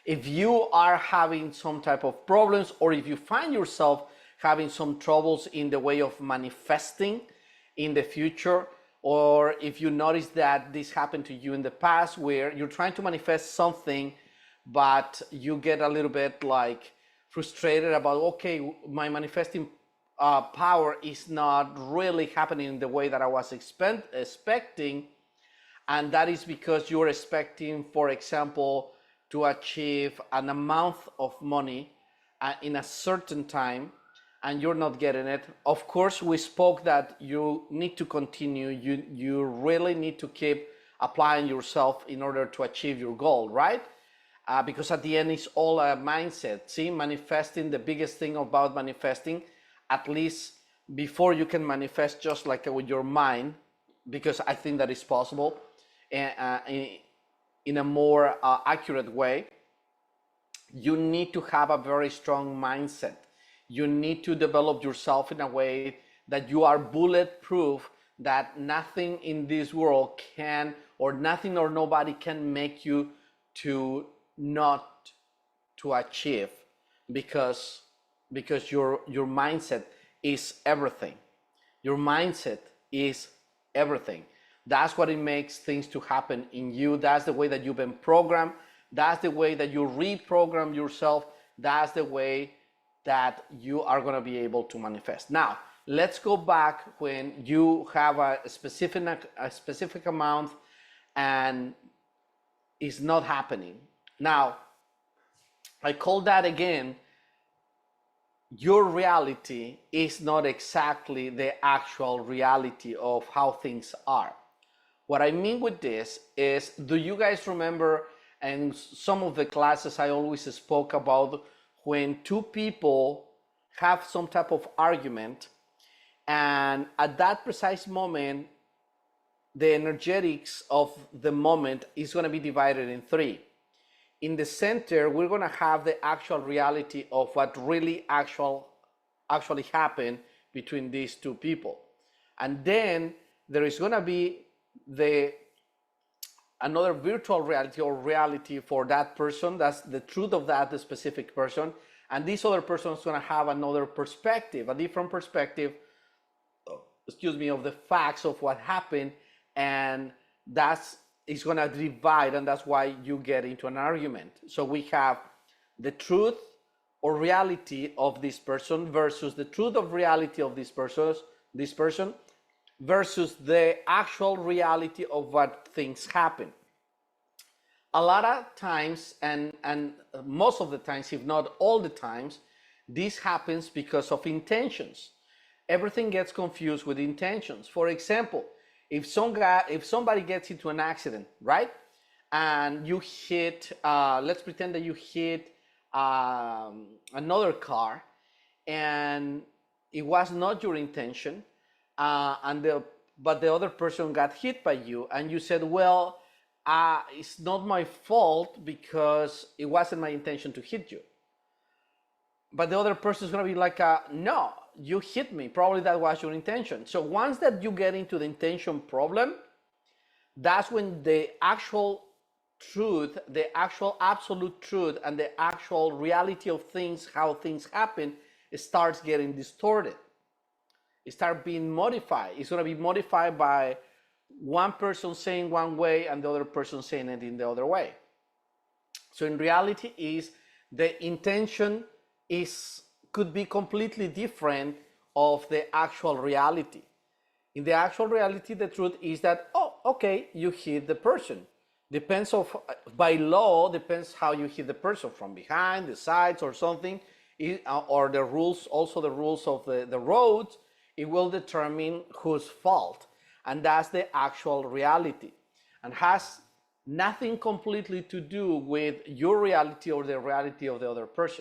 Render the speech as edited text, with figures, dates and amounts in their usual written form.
If you are having some type of problems, or if you find yourself having some troubles in the way of manifesting in the future, or if you notice that this happened to you in the past where you're trying to manifest something, but you get a little bit like frustrated about, okay, my manifesting power is not really happening in the way that I was expecting. And that is because you're expecting, for example, to achieve an amount of money in a certain time, and you're not getting it. Of course, we spoke that you need to continue. You really need to keep applying yourself in order to achieve your goal, right? Because at the end, it's all a mindset. See, manifesting, the biggest thing about manifesting, at least before you can manifest just like with your mind, because I think that is possible in a more accurate way, you need to have a very strong mindset. You need to develop yourself in a way that you are bulletproof, that nothing in this world can, or nothing or nobody can make you to not to achieve, because your mindset is everything. Your mindset is everything. That's what it makes things to happen in you. That's the way that you've been programmed. That's the way that you reprogram yourself. That's the way that you are going to be able to manifest. Now, let's go back when you have a specific amount and it's not happening. Now, I call that again, your reality is not exactly the actual reality of how things are. What I mean with this is, do you guys remember in some of the classes I always spoke about when two people have some type of argument, and at that precise moment, the energetics of the moment is going to be divided in three. In the center, we're going to have the actual reality of what really actually happened between these two people. And then there is going to be another virtual reality or reality for that person. That's the truth of that specific person. And this other person is going to have another perspective, a different perspective, of the facts of what happened. And that's going to divide, and that's why you get into an argument. So we have the truth or reality of this person versus the truth of reality of this person versus the actual reality of what things happen. A lot of times, and most of the times, if not all the times, this happens because of intentions. Everything gets confused with intentions. For example, if somebody gets into an accident, right? And you hit, let's pretend that you hit another car, and it was not your intention, but the other person got hit by you, and you said, well, it's not my fault because it wasn't my intention to hit you. But the other person is going to be like, no, you hit me. Probably that was your intention. So once that you get into the intention problem, that's when the actual truth, the actual absolute truth, and the actual reality of things, how things happen, it starts getting distorted. It starts being modified. It's going to be modified by one person saying one way and the other person saying it in the other way. So in reality, is the intention could be completely different of the actual reality. In the actual reality, the truth is that, oh, okay, you hit the person. Depends by law, depends how you hit the person, from behind, the sides, or something, or the rules, also the rules of the road. It will determine whose fault, and that's the actual reality, and has nothing completely to do with your reality or the reality of the other person.